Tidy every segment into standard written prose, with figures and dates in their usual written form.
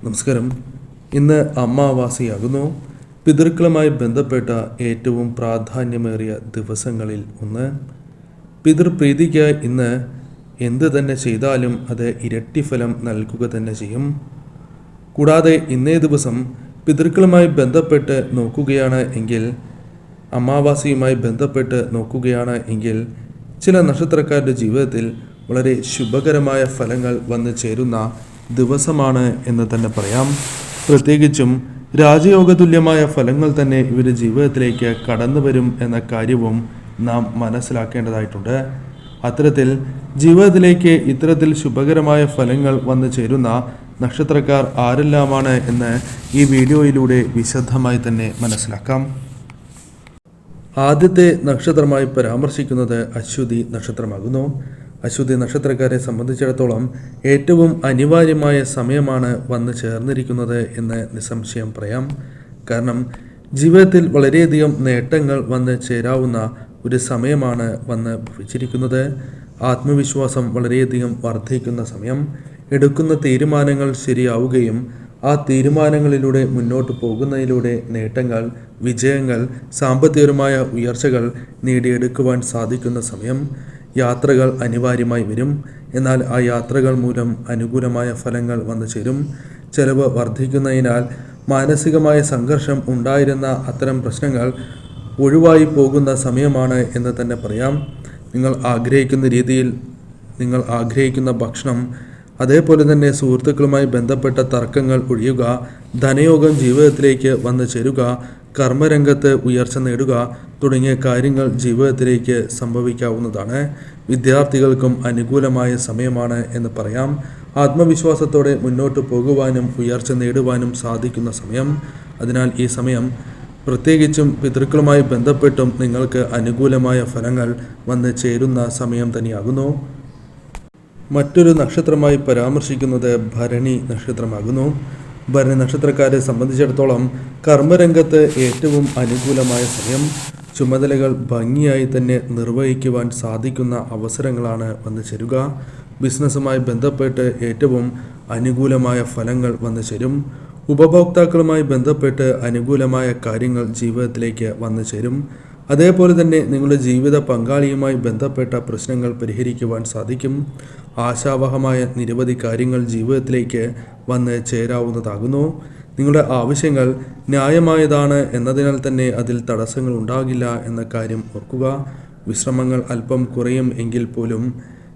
നമസ്കാരം. ഇന്ന് അമാവാസിയാകുന്നു. പിതൃക്കളുമായി ബന്ധപ്പെട്ട ഏറ്റവും പ്രാധാന്യമേറിയ ദിവസങ്ങളിൽ ഒന്ന്. പിതൃപ്രീതിക്ക് ഇന്ന് എന്ത് തന്നെ ചെയ്താലും അത് ഇരട്ടി ഫലം നൽകുക തന്നെ ചെയ്യും. കൂടാതെ ഇന്നേ ദിവസം പിതൃക്കളുമായി ബന്ധപ്പെട്ട് നോക്കുകയാണ് എങ്കിൽ, അമാവാസിയുമായി ബന്ധപ്പെട്ട് നോക്കുകയാണ് എങ്കിൽ, ചില നക്ഷത്രക്കാരുടെ ജീവിതത്തിൽ വളരെ ശുഭകരമായ ഫലങ്ങൾ വന്നു ചേരുന്ന ദിവസമാണ് എന്ന് തന്നെ പറയാം. പ്രത്യേകിച്ചും രാജയോഗതുല്യമായ ഫലങ്ങൾ തന്നെ ഇവരുടെ ജീവിതത്തിലേക്ക് കടന്നു വരും എന്ന കാര്യവും നാം മനസ്സിലാക്കേണ്ടതായിട്ടുണ്ട്. അത്തരത്തിൽ ജീവിതത്തിലേക്ക് ഇത്തരത്തിൽ ശുഭകരമായ ഫലങ്ങൾ വന്നു ചേരുന്ന നക്ഷത്രക്കാർ ആരെല്ലാമാണ് എന്ന് ഈ വീഡിയോയിലൂടെ വിശദമായി തന്നെ മനസ്സിലാക്കാം. ആദ്യത്തെ നക്ഷത്രമായി പരാമർശിക്കുന്നത് അശ്വതി നക്ഷത്രമാകുന്നു. അശ്വതി നക്ഷത്രക്കാരെ സംബന്ധിച്ചിടത്തോളം ഏറ്റവും അനിവാര്യമായ സമയമാണ് വന്നു ചേർന്നിരിക്കുന്നത് എന്ന് നിസ്സംശയം പറയാം. കാരണം ജീവിതത്തിൽ വളരെയധികം നേട്ടങ്ങൾ വന്ന് ചേരാവുന്ന ഒരു സമയമാണ് വന്ന് ഭവിച്ചിരിക്കുന്നത്. ആത്മവിശ്വാസം വളരെയധികം വർദ്ധിക്കുന്ന സമയം, എടുക്കുന്ന തീരുമാനങ്ങൾ ശരിയാവുകയും ആ തീരുമാനങ്ങളിലൂടെ മുന്നോട്ട് പോകുന്നതിലൂടെ നേട്ടങ്ങൾ, വിജയങ്ങൾ, സാമ്പത്തികപരമായ ഉയർച്ചകൾ നേടിയെടുക്കുവാൻ സാധിക്കുന്ന സമയം. യാത്രകൾ അനിവാര്യമായി വരും. എന്നാൽ ആ യാത്രകൾ മൂലം അനുകൂലമായ ഫലങ്ങൾ വന്നു ചേരും. ചെലവ് വർദ്ധിക്കുന്നതിനാൽ മാനസികമായ സംഘർഷം ഉണ്ടായിരുന്ന അത്തരം പ്രശ്നങ്ങൾ ഒഴിവായി പോകുന്ന സമയമാണ് എന്ന് തന്നെ പറയാം. നിങ്ങൾ ആഗ്രഹിക്കുന്ന രീതിയിൽ നിങ്ങൾ ആഗ്രഹിക്കുന്ന ഭക്ഷണം, അതേപോലെ തന്നെ സുഹൃത്തുക്കളുമായി ബന്ധപ്പെട്ട തർക്കങ്ങൾ ഒഴിയുക, ധനയോഗം ജീവിതത്തിലേക്ക് വന്നു ചേരുക, കർമ്മരംഗത്ത് ഉയർച്ച നേടുക തുടങ്ങിയ കാര്യങ്ങൾ ജീവിതത്തിലേക്ക് സംഭവിക്കാവുന്നതാണ്. വിദ്യാർത്ഥികൾക്കും അനുകൂലമായ സമയമാണ് എന്ന് പറയാം. ആത്മവിശ്വാസത്തോടെ മുന്നോട്ട് പോകുവാനും ഉയർച്ച നേടുവാനും സാധിക്കുന്ന സമയം. അതിനാൽ ഈ സമയം പ്രത്യേകിച്ചും പിതൃക്കളുമായി ബന്ധപ്പെട്ടും നിങ്ങൾക്ക് അനുകൂലമായ ഫലങ്ങൾ വന്ന് ചേരുന്ന സമയം തന്നെയാകുന്നു. മറ്റൊരു നക്ഷത്രമായി പരാമർശിക്കുന്നത് ഭരണി നക്ഷത്രമാകുന്നു. ഭരണി നക്ഷത്രക്കാരെ സംബന്ധിച്ചിടത്തോളം കർമ്മരംഗത്ത് ഏറ്റവും അനുകൂലമായ സമയം. ചുമതലകൾ ഭംഗിയായി തന്നെ നിർവഹിക്കുവാൻ സാധിക്കുന്ന അവസരങ്ങളാണ് വന്നു ചേരുക. ബിസിനസ്സുമായി ബന്ധപ്പെട്ട് ഏറ്റവും അനുകൂലമായ ഫലങ്ങൾ വന്നു ചേരും. ഉപഭോക്താക്കളുമായി ബന്ധപ്പെട്ട് അനുകൂലമായ കാര്യങ്ങൾ ജീവിതത്തിലേക്ക് വന്നു ചേരും. അതേപോലെ തന്നെ നിങ്ങളുടെ ജീവിത പങ്കാളിയുമായി ബന്ധപ്പെട്ട പ്രശ്നങ്ങൾ പരിഹരിക്കുവാൻ സാധിക്കും. ആശാവഹമായ നിരവധി കാര്യങ്ങൾ ജീവിതത്തിലേക്ക് വന്ന് ചേരാവുന്നതാകുന്നു. നിങ്ങളുടെ ആവശ്യങ്ങൾ ന്യായമായതാണ് എന്നതിനാൽ തന്നെ അതിൽ തടസ്സങ്ങൾ ഉണ്ടാകില്ല എന്ന കാര്യം ഓർക്കുക. വിശ്രമങ്ങൾ അല്പം കുറയും എങ്കിൽ പോലും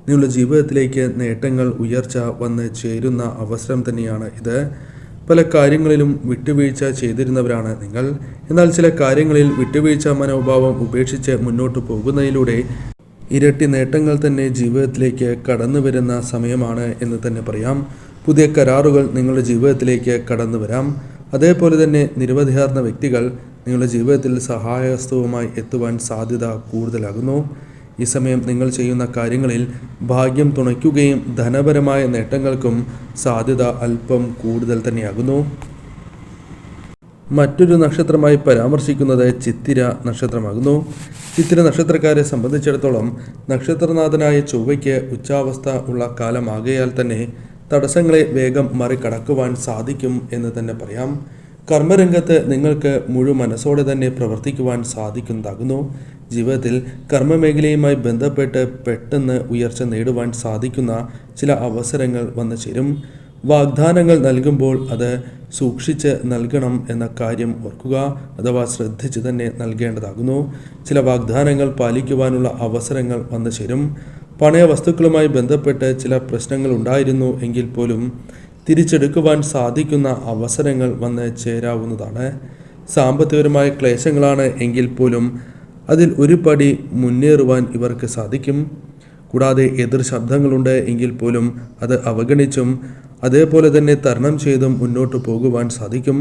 നിങ്ങളുടെ ജീവിതത്തിലേക്ക് നേട്ടങ്ങൾ, ഉയർച്ച വന്ന് ചേരുന്ന അവസരം തന്നെയാണ് ഇത്. പല കാര്യങ്ങളിലും വിട്ടുവീഴ്ച ചെയ്തിരുന്നവരാണ് നിങ്ങൾ. എന്നാൽ ചില കാര്യങ്ങളിൽ വിട്ടുവീഴ്ച മനോഭാവം ഉപേക്ഷിച്ച് മുന്നോട്ട് പോകുന്നതിലൂടെ ഇരട്ടി നേട്ടങ്ങൾ തന്നെ ജീവിതത്തിലേക്ക് കടന്നു വരുന്ന സമയമാണ് എന്ന് തന്നെ പറയാം. പുതിയ കരാറുകൾ നിങ്ങളുടെ ജീവിതത്തിലേക്ക് കടന്നു വരാം. അതേപോലെ തന്നെ നിരവധിയാർന്ന വ്യക്തികൾ നിങ്ങളുടെ ജീവിതത്തിൽ സഹായഹസ്തവുമായി എത്തുവാൻ സാധ്യത കൂടുതലാകുന്നു. ഈ സമയം നിങ്ങൾ ചെയ്യുന്ന കാര്യങ്ങളിൽ ഭാഗ്യം തുണയ്ക്കുകയും ധനപരമായ നേട്ടങ്ങൾക്കും സാധ്യത അല്പം കൂടുതൽ തന്നെയാകുന്നു. മറ്റൊരു നക്ഷത്രമായി പരാമർശിക്കുന്നത് ചിത്തിര നക്ഷത്രമാകുന്നു. ചിത്തിര നക്ഷത്രക്കാരെ സംബന്ധിച്ചിടത്തോളം നക്ഷത്രനാഥനായ ചൊവ്വയ്ക്ക് ഉച്ചാവസ്ഥ ഉള്ള കാലമാകയാൽ തന്നെ തടസ്സങ്ങളെ വേഗം മറികടക്കുവാൻ സാധിക്കും എന്ന് തന്നെ പറയാം. കർമ്മരംഗത്ത് നിങ്ങൾക്ക് മുഴു മനസ്സോടെ തന്നെ പ്രവർത്തിക്കുവാൻ സാധിക്കുന്നതാകുന്നു. ജീവിതത്തിൽ കർമ്മമേഖലയുമായി ബന്ധപ്പെട്ട് പെട്ടെന്ന് ഉയർച്ച നേടുവാൻ സാധിക്കുന്ന ചില അവസരങ്ങൾ വന്നു ചേരും. വാഗ്ദാനങ്ങൾ നൽകുമ്പോൾ അത് സൂക്ഷിച്ച് നൽകണം എന്ന കാര്യം ഓർക്കുക, അഥവാ ശ്രദ്ധിച്ച് തന്നെ നൽകേണ്ടതാകുന്നു. ചില വാഗ്ദാനങ്ങൾ പാലിക്കുവാനുള്ള അവസരങ്ങൾ വന്നു ചേരും. പണയ വസ്തുക്കളുമായി ബന്ധപ്പെട്ട് ചില പ്രശ്നങ്ങൾ ഉണ്ടായിരുന്നു എങ്കിൽ പോലും തിരിച്ചെടുക്കുവാൻ സാധിക്കുന്ന അവസരങ്ങൾ വന്ന് ചേരാവുന്നതാണ്. സാമ്പത്തികപരമായ ക്ലേശങ്ങളാണ് എങ്കിൽ പോലും അതിൽ ഒരു പടി മുന്നേറുവാൻ ഇവർക്ക് സാധിക്കും. കൂടാതെ എതിർ ശബ്ദങ്ങളുണ്ട് എങ്കിൽ പോലും അത് അവഗണിച്ചും അതേപോലെ തന്നെ തരണം ചെയ്തും മുന്നോട്ട് പോകുവാൻ സാധിക്കും.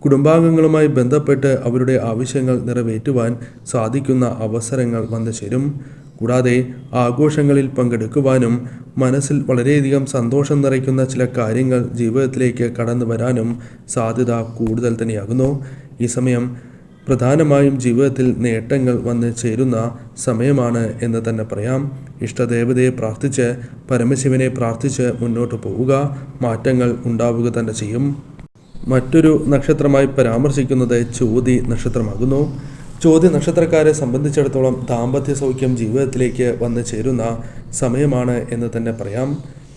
കുടുംബാംഗങ്ങളുമായി ബന്ധപ്പെട്ട് അവരുടെ ആവശ്യങ്ങൾ നിറവേറ്റുവാൻ സാധിക്കുന്ന അവസരങ്ങൾ വന്നു ചേരും. കൂടാതെ ആഘോഷങ്ങളിൽ പങ്കെടുക്കുവാനും മനസ്സിൽ വളരെയധികം സന്തോഷം നിറയ്ക്കുന്ന ചില കാര്യങ്ങൾ ജീവിതത്തിലേക്ക് കടന്നു വരാനും സാധ്യത കൂടുതൽ തന്നെയാകുന്നു. ഈ സമയം പ്രധാനമായും ജീവിതത്തിൽ നേട്ടങ്ങൾ വന്ന് ചേരുന്ന സമയമാണ് എന്ന് തന്നെ പറയാം. ഇഷ്ടദേവതയെ പ്രാർത്ഥിച്ച് പരമശിവനെ പ്രാർത്ഥിച്ച് മുന്നോട്ട് പോവുക. മാറ്റങ്ങൾ ഉണ്ടാവുക തന്നെ ചെയ്യും. മറ്റൊരു നക്ഷത്രമായി പരാമർശിക്കുന്നത് ചോതി നക്ഷത്രമാകുന്നു. ചോതി നക്ഷത്രക്കാരെ സംബന്ധിച്ചിടത്തോളം ദാമ്പത്യ സൗഖ്യം ജീവിതത്തിലേക്ക് വന്നു ചേരുന്ന സമയമാണ് എന്ന് തന്നെ പറയാം.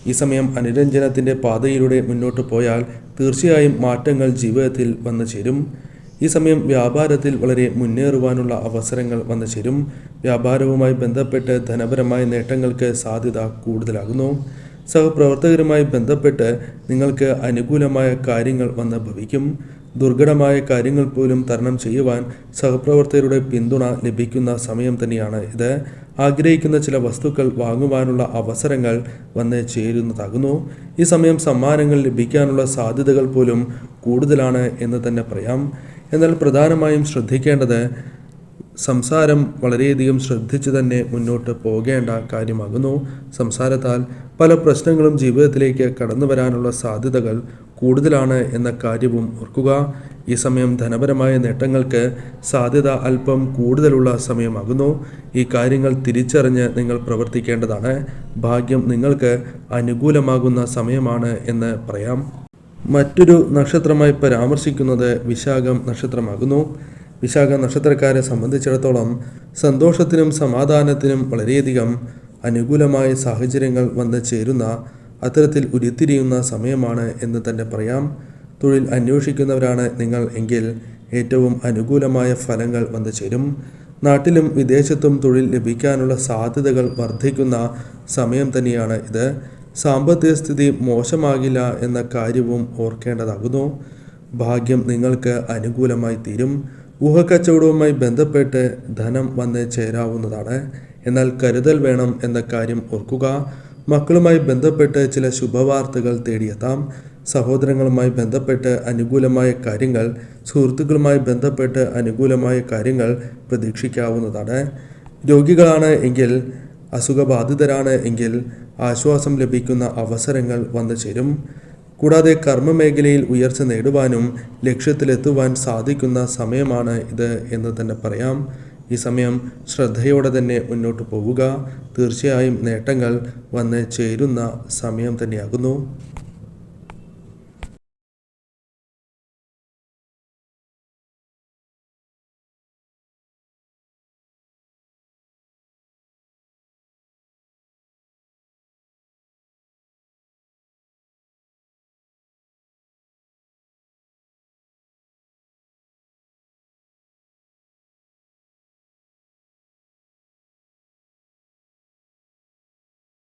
ഈ സമയം അനുരഞ്ജനത്തിൻ്റെ പാതയിലൂടെ മുന്നോട്ട് പോയാൽ തീർച്ചയായും മാറ്റങ്ങൾ ജീവിതത്തിൽ വന്നു ചേരും. ഈ സമയം വ്യാപാരത്തിൽ വളരെ മുന്നേറുവാനുള്ള അവസരങ്ങൾ വന്നു ചേരും. വ്യാപാരവുമായി ബന്ധപ്പെട്ട് ധനപരമായ നേട്ടങ്ങൾക്ക് സാധ്യത കൂടുതലാകുന്നു. സഹപ്രവർത്തകരുമായി ബന്ധപ്പെട്ട് നിങ്ങൾക്ക് അനുകൂലമായ കാര്യങ്ങൾ വന്ന് ഭവിക്കും. ദുർഘടമായ കാര്യങ്ങൾ പോലും തരണം ചെയ്യുവാൻ സഹപ്രവർത്തകരുടെ പിന്തുണ ലഭിക്കുന്ന സമയം തന്നെയാണ് ഇത്. ആഗ്രഹിക്കുന്ന ചില വസ്തുക്കൾ വാങ്ങുവാനുള്ള അവസരങ്ങൾ വന്ന് ചേരുന്നതാകുന്നു. ഈ സമയം സമ്മാനങ്ങൾ ലഭിക്കാനുള്ള സാധ്യതകൾ പോലും കൂടുതലാണ് എന്ന് തന്നെ പറയാം. എന്നാൽ പ്രധാനമായും ശ്രദ്ധിക്കേണ്ടത് സംസാരം വളരെയധികം ശ്രദ്ധിച്ച് തന്നെ മുന്നോട്ട് പോകേണ്ട കാര്യമാകുന്നു. സംസാരത്താൽ പല പ്രശ്നങ്ങളും ജീവിതത്തിലേക്ക് കടന്നു വരാനുള്ള സാധ്യതകൾ കൂടുതലാണ് എന്ന കാര്യവും ഓർക്കുക. ഈ സമയം ധനപരമായ നേട്ടങ്ങൾക്ക് സാധ്യത അല്പം കൂടുതലുള്ള സമയമാകുന്നു. ഈ കാര്യങ്ങൾ തിരിച്ചറിഞ്ഞ് നിങ്ങൾ പ്രവർത്തിക്കേണ്ടതാണ്. ഭാഗ്യം നിങ്ങൾക്ക് അനുകൂലമാകുന്ന സമയമാണ് എന്ന് പറയാം. മറ്റൊരു നക്ഷത്രമായി പരാമർശിക്കുന്നത് വിശാഖം നക്ഷത്രമാകുന്നു. വിശാഖ നക്ഷത്രക്കാരെ സംബന്ധിച്ചിടത്തോളം സന്തോഷത്തിനും സമാധാനത്തിനും വളരെയധികം അനുകൂലമായ സാഹചര്യങ്ങൾ വന്ന് ചേരുന്ന അത്തരത്തിൽ ഉരുത്തിരിയുന്ന സമയമാണ് എന്ന് തന്നെ പറയാം. തൊഴിൽ അന്വേഷിക്കുന്നവരാണ് നിങ്ങൾ എങ്കിൽ ഏറ്റവും അനുകൂലമായ ഫലങ്ങൾ വന്നു ചേരും. നാട്ടിലും വിദേശത്തും തൊഴിൽ ലഭിക്കാനുള്ള സാധ്യതകൾ വർദ്ധിക്കുന്ന സമയം തന്നെയാണ് ഇത്. സാമ്പത്തിക സ്ഥിതി മോശമാകില്ല എന്ന കാര്യവും ഓർക്കേണ്ടതാകുന്നു. ഭാഗ്യം നിങ്ങൾക്ക് അനുകൂലമായി തീരും. ഊഹക്കച്ചവടവുമായി ബന്ധപ്പെട്ട് ധനം വന്ന് ചേരാവുന്നതാണ്. എന്നാൽ കരുതൽ വേണം എന്ന കാര്യം ഓർക്കുക. മക്കളുമായി ബന്ധപ്പെട്ട് ചില ശുഭവാർത്തകൾ തേടിയെത്താം. സഹോദരങ്ങളുമായി ബന്ധപ്പെട്ട് അനുകൂലമായ കാര്യങ്ങൾ, സുഹൃത്തുക്കളുമായി ബന്ധപ്പെട്ട് അനുകൂലമായ കാര്യങ്ങൾ പ്രതീക്ഷിക്കാവുന്നതാണ്. രോഗികളാണ് എങ്കിൽ, അസുഖബാധിതരാണ് എങ്കിൽ ആശ്വാസം ലഭിക്കുന്ന അവസരങ്ങൾ വന്നു ചേരും. കൂടാതെ കർമ്മമേഖലയിൽ ഉയർച്ച നേടുവാനും ലക്ഷ്യത്തിലെത്തുവാൻ സാധിക്കുന്ന സമയമാണ് ഇത് എന്ന് തന്നെ പറയാം. ഈ സമയം ശ്രദ്ധയോടെ തന്നെ മുന്നോട്ട് പോവുക. തീർച്ചയായും നേട്ടങ്ങൾ വന്ന് ചേരുന്ന സമയം തന്നെയാകുന്നു.